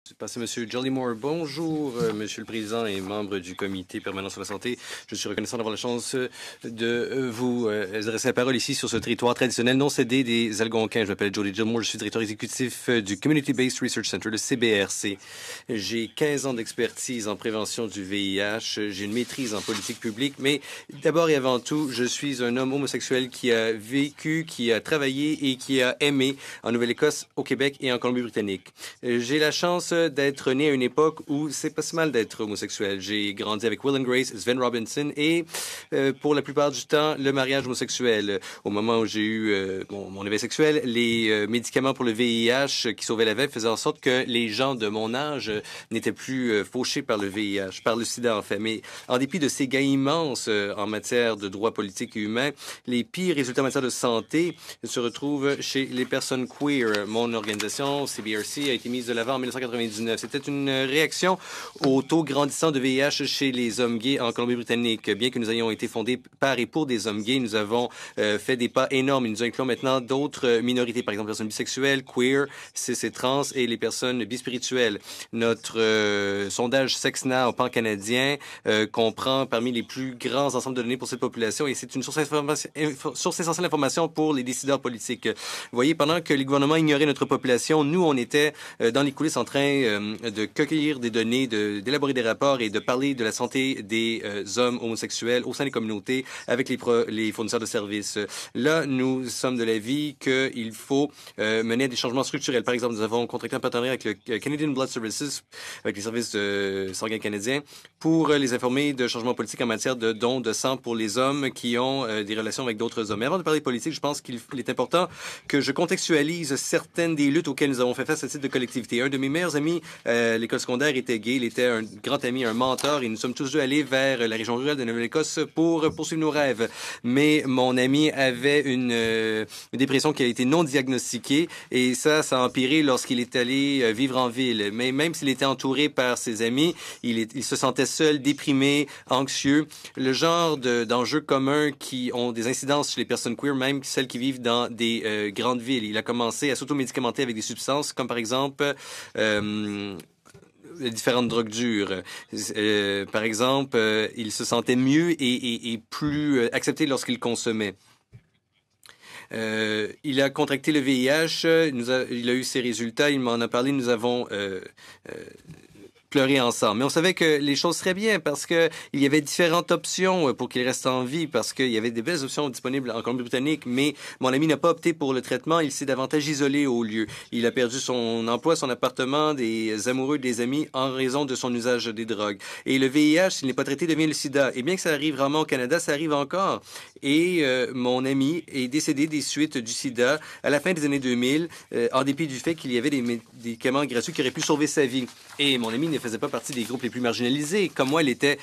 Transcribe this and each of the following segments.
C'est passé Monsieur Jollymore. Bonjour, Monsieur le Président et membres du Comité permanent sur la santé. Je suis reconnaissant d'avoir la chance de vous adresser la parole ici sur ce territoire traditionnel non cédé des Algonquins. Je m'appelle Jody Gilmore, je suis directeur exécutif du Community Based Research Center, le CBRC. J'ai 15 ans d'expertise en prévention du VIH. J'ai une maîtrise en politique publique, mais d'abord et avant tout, je suis un homme homosexuel qui a vécu, qui a travaillé et qui a aimé en Nouvelle-Écosse, au Québec et en Colombie-Britannique. J'ai la chance d'être né à une époque où c'est pas si mal d'être homosexuel. J'ai grandi avec Will and Grace, Sven Robinson et pour la plupart du temps, le mariage homosexuel. Au moment où j'ai eu mon éveil sexuel, les médicaments pour le VIH qui sauvaient la vie faisaient en sorte que les gens de mon âge n'étaient plus fauchés par le VIH, par le sida en fait. Mais en dépit de ces gains immenses en matière de droits politiques et humains, les pires résultats en matière de santé se retrouvent chez les personnes queer. Mon organisation, CBRC, a été mise de l'avant en 1999. C'était une réaction au taux grandissant de VIH chez les hommes gays en Colombie-Britannique. Bien que nous ayons été fondés par et pour des hommes gays, nous avons fait des pas énormes. Nous incluons maintenant d'autres minorités, par exemple les personnes bisexuelles, queer, cis et trans et les personnes bispirituelles. Notre sondage SexNow pan-canadien comprend parmi les plus grands ensembles de données pour cette population et c'est une source essentielle d'information pour les décideurs politiques. Vous voyez, pendant que les gouvernements ignoraient notre population, nous, on était dans les coulisses en train de cueillir des données, d'élaborer des rapports et de parler de la santé des hommes homosexuels au sein des communautés avec les fournisseurs de services. Là, nous sommes de l'avis qu'il faut mener à des changements structurels. Par exemple, nous avons contracté un partenariat avec le Canadian Blood Services, avec les services sanguins canadiens, pour les informer de changements politiques en matière de dons de sang pour les hommes qui ont des relations avec d'autres hommes. Mais avant de parler politique, je pense qu'il est important que je contextualise certaines des luttes auxquelles nous avons fait face à ce type de collectivité. Un de mes meilleurs amis à l'école secondaire était gay, il était un grand ami, un mentor, et nous sommes tous deux allés vers la région rurale de Nouvelle-Écosse pour poursuivre nos rêves. Mais mon ami avait une dépression qui a été non diagnostiquée, et ça a empiré lorsqu'il est allé vivre en ville. Mais même s'il était entouré par ses amis, il se sentait seul, déprimé, anxieux. Le genre d'enjeux communs qui ont des incidences chez les personnes queer, même celles qui vivent dans des grandes villes. Il a commencé à s'automédicamenter avec des substances comme par exemple différentes drogues dures. Par exemple, il se sentait mieux et plus accepté lorsqu'il consommait. Il a contracté le VIH, il a eu ses résultats, il m'en a parlé, nous avons pleurer ensemble. Mais on savait que les choses seraient bien parce que il y avait différentes options pour qu'il reste en vie, parce qu'il y avait des belles options disponibles en Colombie-Britannique, mais mon ami n'a pas opté pour le traitement. Il s'est davantage isolé au lieu. Il a perdu son emploi, son appartement, des amoureux, des amis en raison de son usage des drogues. Et le VIH, s'il n'est pas traité, devient le sida. Et bien que ça arrive rarement au Canada, ça arrive encore. Et mon ami est décédé des suites du sida à la fin des années 2000, en dépit du fait qu'il y avait des médicaments gratuits qui auraient pu sauver sa vie. Et mon ami ne faisait pas partie des groupes les plus marginalisés. Comme moi, il était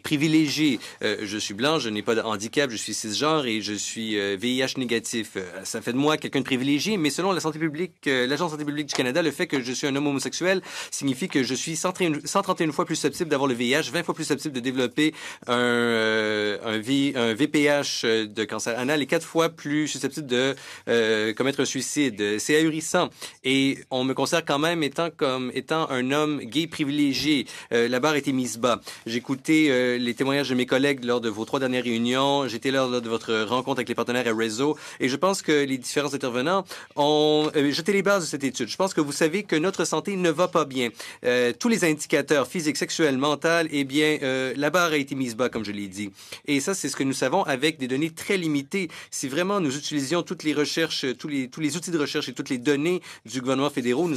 privilégié. Je suis blanc, je n'ai pas de handicap, je suis cisgenre et je suis VIH négatif. Ça fait de moi quelqu'un de privilégié, mais selon la santé publique, l'Agence de santé publique du Canada, le fait que je suis un homme homosexuel signifie que je suis 131 fois plus susceptible d'avoir le VIH, 20 fois plus susceptible de développer un VPH de cancer anal et 4 fois plus susceptible de commettre un suicide. C'est ahurissant. Et on me considère quand même étant un homme gay privilégié. La barre a été mise bas. J'ai écouté les témoignages de mes collègues lors de vos 3 dernières réunions. J'étais lors de votre rencontre avec les partenaires à Réseau. Et je pense que les différents intervenants ont jeté les bases de cette étude. Je pense que vous savez que notre santé ne va pas bien. Tous les indicateurs physiques, sexuels, mentaux, eh bien, la barre a été mise bas, comme je l'ai dit. Et ça, c'est ce que nous savons avec des données très limitées. Si vraiment nous utilisions toutes les recherches, tous les outils de recherche et toutes les données du gouvernement fédéral,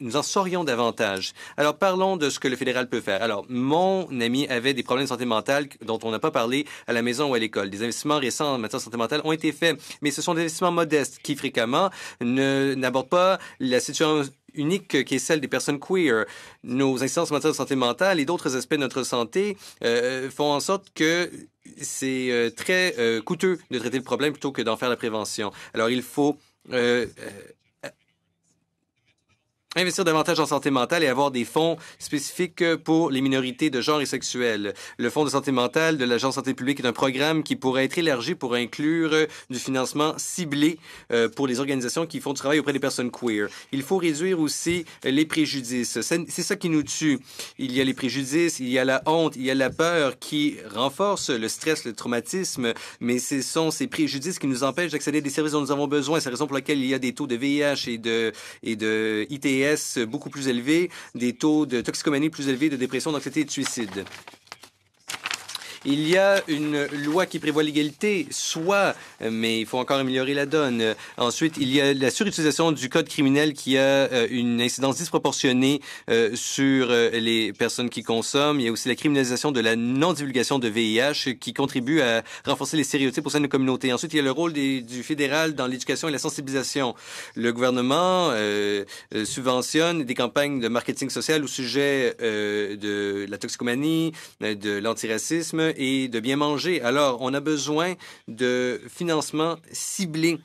nous en saurions davantage. Alors, parlons de ce que le fédéral peut faire. Alors, mon ami avait des problèmes de santé mentale dont on n'a pas parlé à la maison ou à l'école. Des investissements récents en matière de santé mentale ont été faits, mais ce sont des investissements modestes qui, fréquemment, n'abordent pas la situation unique qui est celle des personnes queer. Nos incidences en matière de santé mentale et d'autres aspects de notre santé font en sorte que c'est très coûteux de traiter le problème plutôt que d'en faire la prévention. Alors, il faut Investir davantage en santé mentale et avoir des fonds spécifiques pour les minorités de genre et sexuelles. Le Fonds de santé mentale de l'Agence santé publique est un programme qui pourrait être élargi pour inclure du financement ciblé pour les organisations qui font du travail auprès des personnes queer. Il faut réduire aussi les préjudices. C'est ça qui nous tue. Il y a les préjudices, il y a la honte, il y a la peur qui renforce le stress, le traumatisme, mais ce sont ces préjudices qui nous empêchent d'accéder à des services dont nous avons besoin. C'est la raison pour laquelle il y a des taux de VIH et de ITS beaucoup plus élevés, des taux de toxicomanie plus élevés, de dépression, d'anxiété et de suicide. Il y a une loi qui prévoit l'égalité, soit, mais il faut encore améliorer la donne. Ensuite, il y a la surutilisation du code criminel qui a une incidence disproportionnée sur les personnes qui consomment. Il y a aussi la criminalisation de la non-divulgation de VIH qui contribue à renforcer les stéréotypes au sein de nos communautés. Ensuite, il y a le rôle du fédéral dans l'éducation et la sensibilisation. Le gouvernement subventionne des campagnes de marketing social au sujet de la toxicomanie, de l'antiracisme et de bien manger. Alors, on a besoin de financement ciblé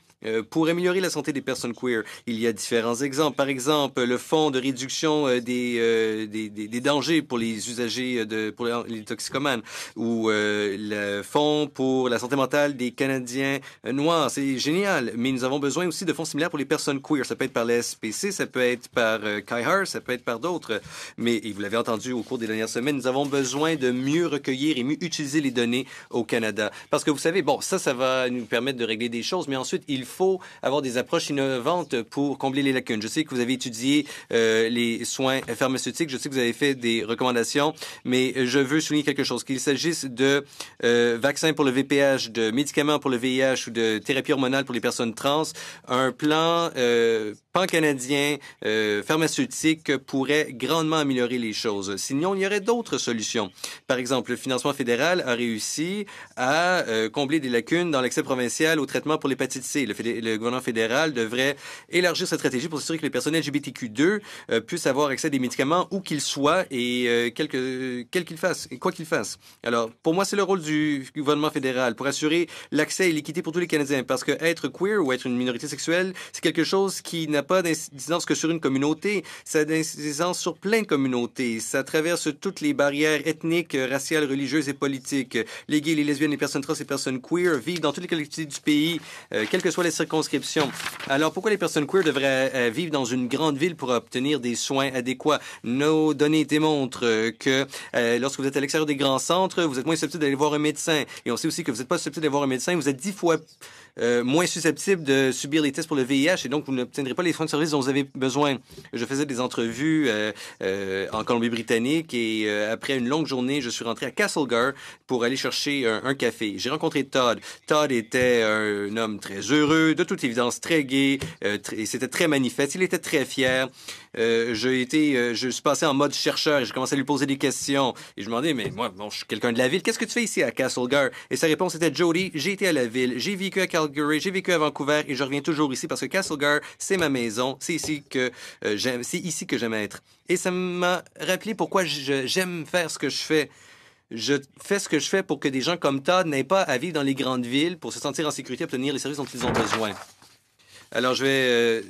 pour améliorer la santé des personnes queer. Il y a différents exemples. Par exemple, le fonds de réduction des dangers pour les usagers, pour les toxicomanes, ou le fonds pour la santé mentale des Canadiens noirs. C'est génial, mais nous avons besoin aussi de fonds similaires pour les personnes queer. Ça peut être par la SPC, ça peut être par KaiHeart, ça peut être par d'autres. Mais, et vous l'avez entendu au cours des dernières semaines, nous avons besoin de mieux recueillir et mieux utiliser les données au Canada. Parce que vous savez, bon, ça va nous permettre de régler des choses, mais ensuite, il faut avoir des approches innovantes pour combler les lacunes. Je sais que vous avez étudié les soins pharmaceutiques, je sais que vous avez fait des recommandations, mais je veux souligner quelque chose, qu'il s'agisse de vaccins pour le VPH, de médicaments pour le VIH ou de thérapie hormonale pour les personnes trans, un plan pan-canadien pharmaceutique pourrait grandement améliorer les choses. Sinon, il y aurait d'autres solutions. Par exemple, le financement fédéral a réussi à combler des lacunes dans l'accès provincial au traitement pour l'hépatite C. Le gouvernement fédéral devrait élargir cette stratégie pour s'assurer que les personnes LGBTQ2 puissent avoir accès à des médicaments où qu'ils soient et quel qu'ils fassent, et quoi qu'ils fassent. Alors, pour moi, c'est le rôle du gouvernement fédéral pour assurer l'accès et l'équité pour tous les Canadiens, parce que être queer ou être une minorité sexuelle, c'est quelque chose qui n'a pas d'incidence que sur une communauté, ça a d'incidence sur plein de communautés. Ça traverse toutes les barrières ethniques, raciales, religieuses et politiques. Les gays, les lesbiennes, les personnes trans et les personnes queer vivent dans toutes les collectivités du pays, quelles que soient les circonscriptions. Alors, pourquoi les personnes queer devraient vivre dans une grande ville pour obtenir des soins adéquats? Nos données démontrent que lorsque vous êtes à l'extérieur des grands centres, vous êtes moins susceptible d'aller voir un médecin. Et on sait aussi que vous n'êtes pas susceptible d'aller voir un médecin, vous êtes 10 fois moins susceptible de subir les tests pour le VIH et donc vous n'obtiendrez pas les soins de service dont vous avez besoin. Je faisais des entrevues en Colombie-Britannique et après une longue journée, je suis rentré à Castlegar pour aller chercher un café. J'ai rencontré Todd. Todd était un homme très heureux, de toute évidence très gai, et c'était très manifeste. Il était très fier. Je suis passé en mode chercheur et j'ai commencé à lui poser des questions. Et je me demandais, mais moi, bon, je suis quelqu'un de la ville, qu'est-ce que tu fais ici à Castlegar? Et sa réponse était, Jody, j'ai été à la ville, j'ai vécu à Calgary, j'ai vécu à Vancouver et je reviens toujours ici parce que Castlegar, c'est ma maison, c'est ici que j'aime être. Et ça m'a rappelé pourquoi j'aime faire ce que je fais. Je fais ce que je fais pour que des gens comme Todd n'aient pas à vivre dans les grandes villes pour se sentir en sécurité et obtenir les services dont ils ont besoin. Alors, je vais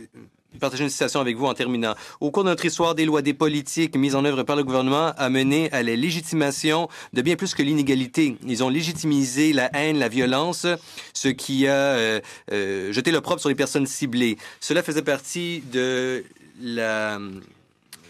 partager une citation avec vous en terminant. Au cours de notre histoire, des lois, des politiques mises en œuvre par le gouvernement a mené à la légitimation de bien plus que l'inégalité. Ils ont légitimisé la haine, la violence, ce qui a jeté l'opprobre sur les personnes ciblées. Cela faisait partie de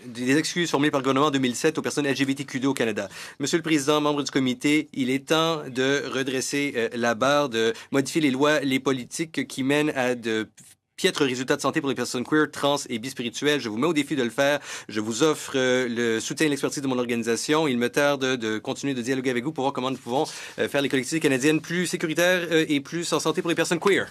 des excuses formulées par le gouvernement en 2007 aux personnes LGBTQ2 au Canada. Monsieur le Président, membre du comité, il est temps de redresser la barre, de modifier les lois, les politiques qui mènent à de piètres résultats de santé pour les personnes queer, trans et bispirituelles. Je vous mets au défi de le faire. Je vous offre le soutien et l'expertise de mon organisation. Il me tarde de continuer de dialoguer avec vous pour voir comment nous pouvons faire les collectivités canadiennes plus sécuritaires et plus en santé pour les personnes queer.